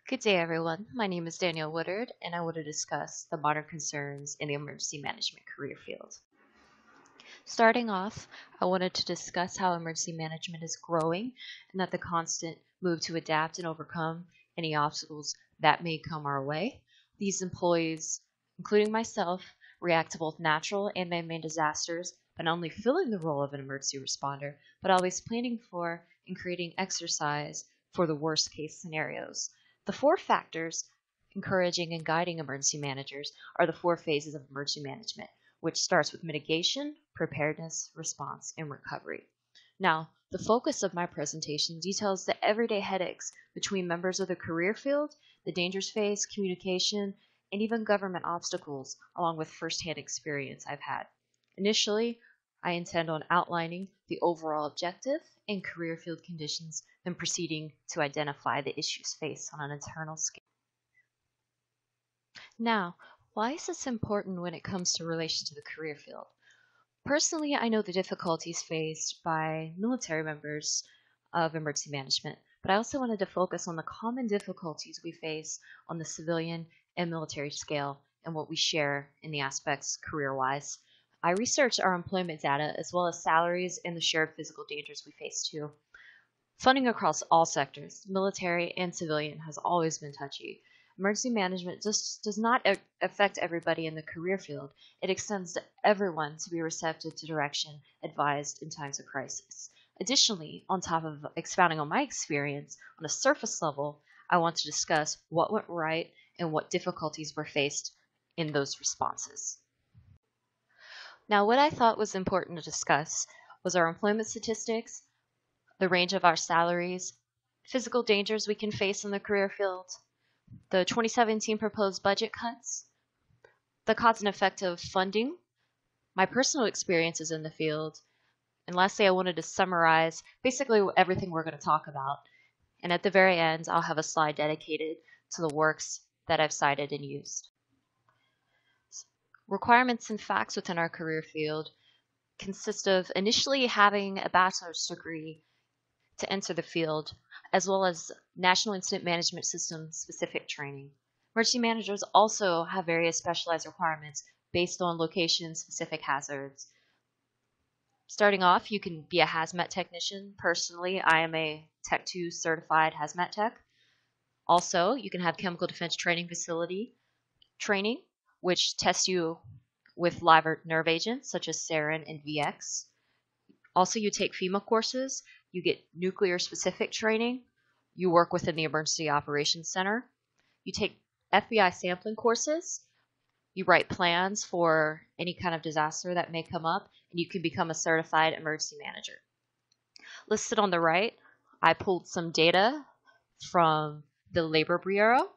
Good day, everyone. My name is Danielle Woodard, and I want to discuss the modern concerns in the emergency management career field. Starting off, I wanted to discuss how emergency management is growing and that the constant move to adapt and overcome any obstacles that may come our way. These employees, including myself, react to both natural and man-made disasters by not only filling the role of an emergency responder, but always planning for and creating exercise for the worst case scenarios. The four factors encouraging and guiding emergency managers are the four phases of emergency management, which starts with mitigation, preparedness, response, and recovery. Now, the focus of my presentation details the everyday headaches between members of the career field, the dangers faced, communication, and even government obstacles, along with firsthand experience I've had. Initially, I intend on outlining the overall objective and career field conditions, then proceeding to identify the issues faced on an internal scale. Now, why is this important when it comes to relation to the career field? Personally, I know the difficulties faced by military members of emergency management, but I also wanted to focus on the common difficulties we face on the civilian and military scale and what we share in the aspects career-wise. I researched our employment data as well as salaries and the shared physical dangers we face too. Funding across all sectors, military and civilian, has always been touchy. Emergency management just does not affect everybody in the career field. It extends to everyone to be receptive to direction advised in times of crisis. Additionally, on top of expounding on my experience on a surface level, I want to discuss what went right and what difficulties were faced in those responses. Now, what I thought was important to discuss was our employment statistics, the range of our salaries, physical dangers we can face in the career field, the 2017 proposed budget cuts, the cause and effect of funding, my personal experiences in the field, and lastly, I wanted to summarize basically everything we're going to talk about. And at the very end, I'll have a slide dedicated to the works that I've cited and used. Requirements and facts within our career field consist of initially having a bachelor's degree to enter the field, as well as National Incident Management System specific training. Emergency managers also have various specialized requirements based on location-specific hazards. Starting off, you can be a hazmat technician. Personally, I am a Tech 2 certified hazmat tech. Also, you can have chemical defense training facility training, which tests you with live nerve agents such as sarin and VX. Also, you take FEMA courses, you get nuclear specific training, you work within the Emergency Operations Center, you take FBI sampling courses, you write plans for any kind of disaster that may come up, and you can become a certified emergency manager. Listed on the right, I pulled some data from the Labor Bureau,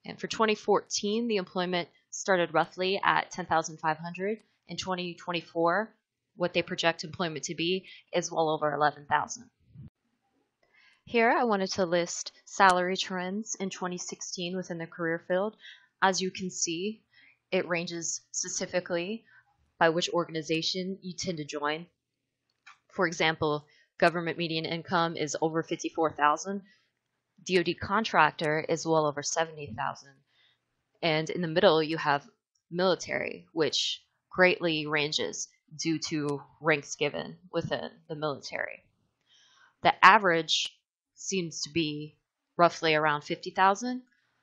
and for 2014, the employment started roughly at 10,500. In 2024, what they project employment to be is well over 11,000. Here, I wanted to list salary trends in 2016 within the career field. As you can see, it ranges specifically by which organization you tend to join. For example, government median income is over 54,000. DoD contractor is well over 70,000. And in the middle, you have military, which greatly ranges due to ranks given within the military. The average seems to be roughly around 50,000.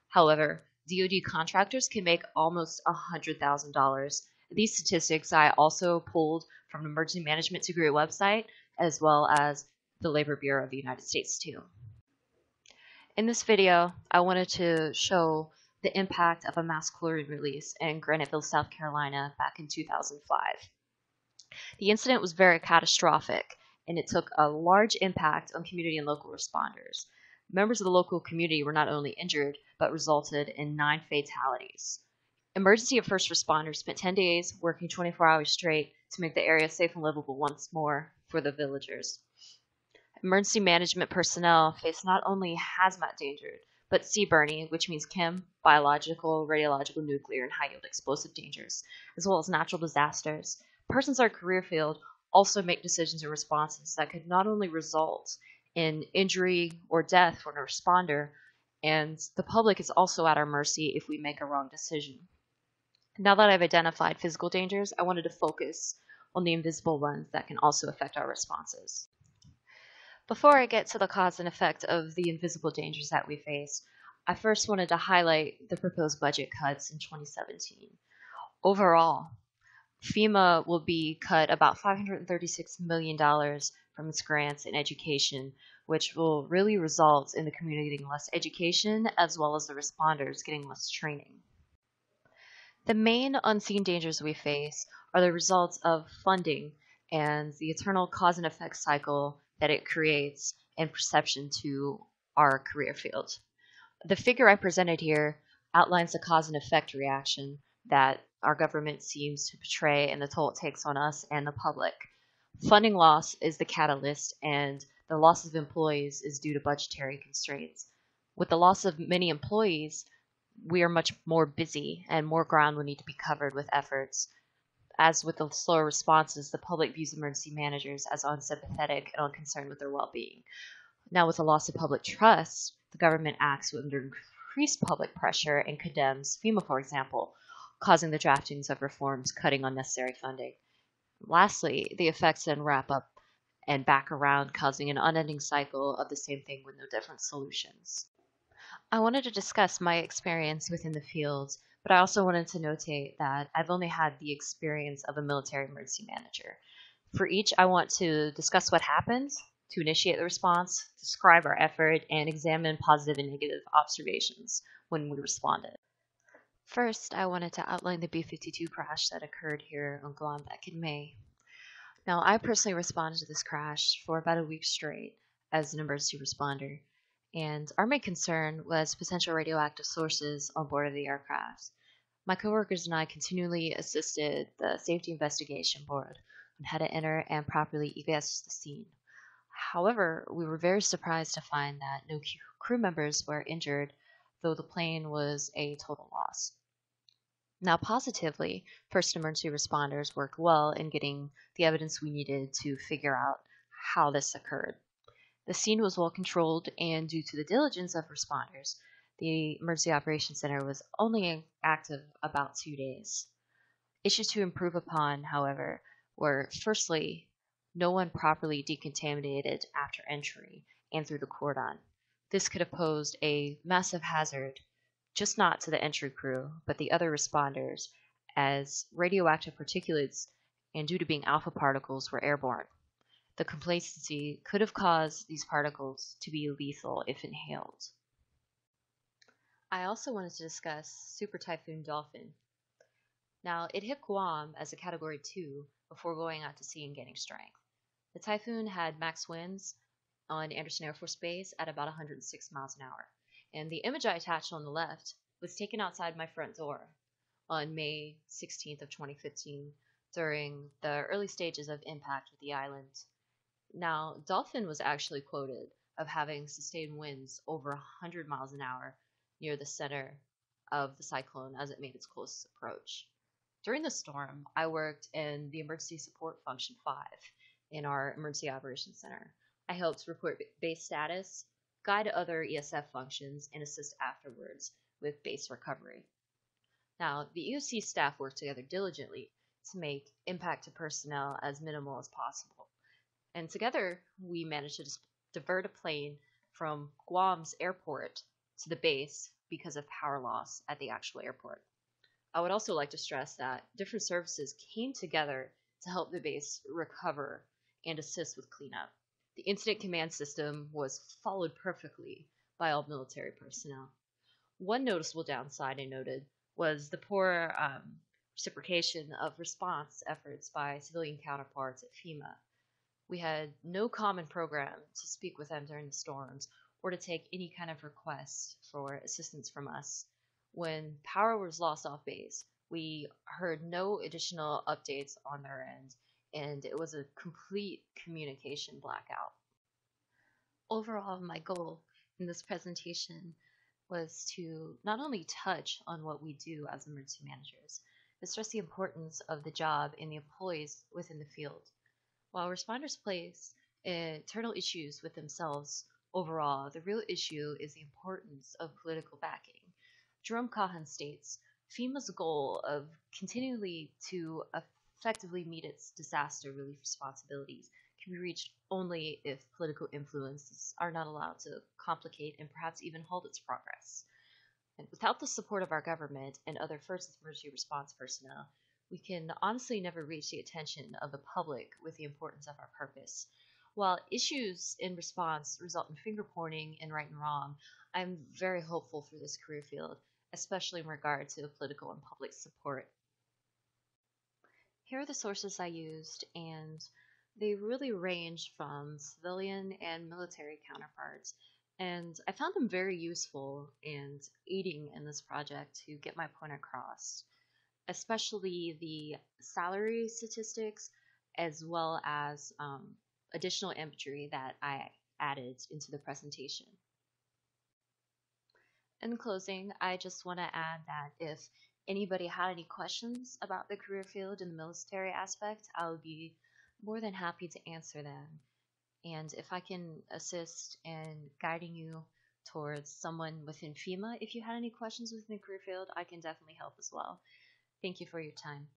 However, DoD contractors can make almost $100,000. These statistics I also pulled from the Emergency Management Degree website, as well as the Labor Bureau of the United States too. In this video, I wanted to show the impact of a mass chlorine release in Graniteville, South Carolina back in 2005. The incident was very catastrophic, and it took a large impact on community and local responders. Members of the local community were not only injured, but resulted in 9 fatalities. Emergency and first responders spent 10 days working 24 hours straight to make the area safe and livable once more for the villagers. Emergency management personnel faced not only hazmat danger, but CBRNE, which means chem, biological, radiological, nuclear, and high-yield explosive dangers, as well as natural disasters. Persons in our career field also make decisions and responses that could not only result in injury or death for a responder, and the public is also at our mercy if we make a wrong decision. Now that I've identified physical dangers, I wanted to focus on the invisible ones that can also affect our responses. Before I get to the cause and effect of the invisible dangers that we face, I first wanted to highlight the proposed budget cuts in 2017. Overall, FEMA will be cut about $536 million from its grants in education, which will really result in the community getting less education as well as the responders getting less training. The main unseen dangers we face are the results of funding and the eternal cause and effect cycle that it creates in perception to our career field. The figure I presented here outlines the cause and effect reaction that our government seems to portray and the toll it takes on us and the public. Funding loss is the catalyst, and the loss of employees is due to budgetary constraints. With the loss of many employees, we are much more busy and more ground will need to be covered with efforts. As with the slower responses, the public views emergency managers as unsympathetic and unconcerned with their well-being. Now, with the loss of public trust, the government acts under increased public pressure and condemns FEMA, for example, causing the draftings of reforms, cutting unnecessary funding. Lastly, the effects then wrap up and back around, causing an unending cycle of the same thing with no different solutions. I wanted to discuss my experience within the field, but I also wanted to notate that I've only had the experience of a military emergency manager. For each, I want to discuss what happened, to initiate the response, describe our effort, and examine positive and negative observations when we responded. First, I wanted to outline the B-52 crash that occurred here on Guam back in May. Now, I personally responded to this crash for about a week straight as an emergency responder, and our main concern was potential radioactive sources on board of the aircraft. My coworkers and I continually assisted the Safety Investigation Board on how to enter and properly egress the scene. However, we were very surprised to find that no crew members were injured, though the plane was a total loss. Now, positively, first emergency responders worked well in getting the evidence we needed to figure out how this occurred. The scene was well controlled, and due to the diligence of responders, the Emergency Operations Center was only active about 2 days. Issues to improve upon, however, were firstly, no one properly decontaminated after entry and through the cordon. This could have posed a massive hazard, just not to the entry crew, but the other responders, as radioactive particulates and due to being alpha particles were airborne. The complacency could have caused these particles to be lethal if inhaled. I also wanted to discuss Super Typhoon Dolphin. Now, it hit Guam as a Category 2 before going out to sea and gaining strength. The typhoon had max winds on Andersen Air Force Base at about 106 miles an hour, and the image I attached on the left was taken outside my front door on May 16th of 2015 during the early stages of impact with the island. Now, Dolphin was actually quoted of having sustained winds over 100 miles an hour near the center of the cyclone as it made its closest approach. During the storm, I worked in the Emergency Support Function 5 in our Emergency Operations Center. I helped report base status, guide other ESF functions, and assist afterwards with base recovery. Now, the EOC staff worked together diligently to make impact to personnel as minimal as possible. And together, we managed to divert a plane from Guam's airport to the base because of power loss at the actual airport. I would also like to stress that different services came together to help the base recover and assist with cleanup. The incident command system was followed perfectly by all military personnel. One noticeable downside I noted was the poor reciprocation of response efforts by civilian counterparts at FEMA. We had no common program to speak with them during the storms or to take any kind of request for assistance from us. When power was lost off base, we heard no additional updates on their end, and it was a complete communication blackout. Overall, my goal in this presentation was to not only touch on what we do as emergency managers, but stress the importance of the job and the employees within the field. While responders face internal issues with themselves Overall, the real issue is the importance of political backing. Jerome Cahan states, FEMA's goal of continually to effectively meet its disaster relief responsibilities can be reached only if political influences are not allowed to complicate and perhaps even halt its progress. And without the support of our government and other first emergency response personnel, we can honestly never reach the attention of the public with the importance of our purpose. While issues in response result in finger pointing and right and wrong, I'm very hopeful for this career field, especially in regard to political and public support. Here are the sources I used, and they really range from civilian and military counterparts. And I found them very useful and aiding in this project to get my point across, especially the salary statistics as well as additional imagery that I added into the presentation. In closing, I just want to add that if anybody had any questions about the career field and the military aspect, I would be more than happy to answer them. And if I can assist in guiding you towards someone within FEMA, if you had any questions within the career field, I can definitely help as well. Thank you for your time.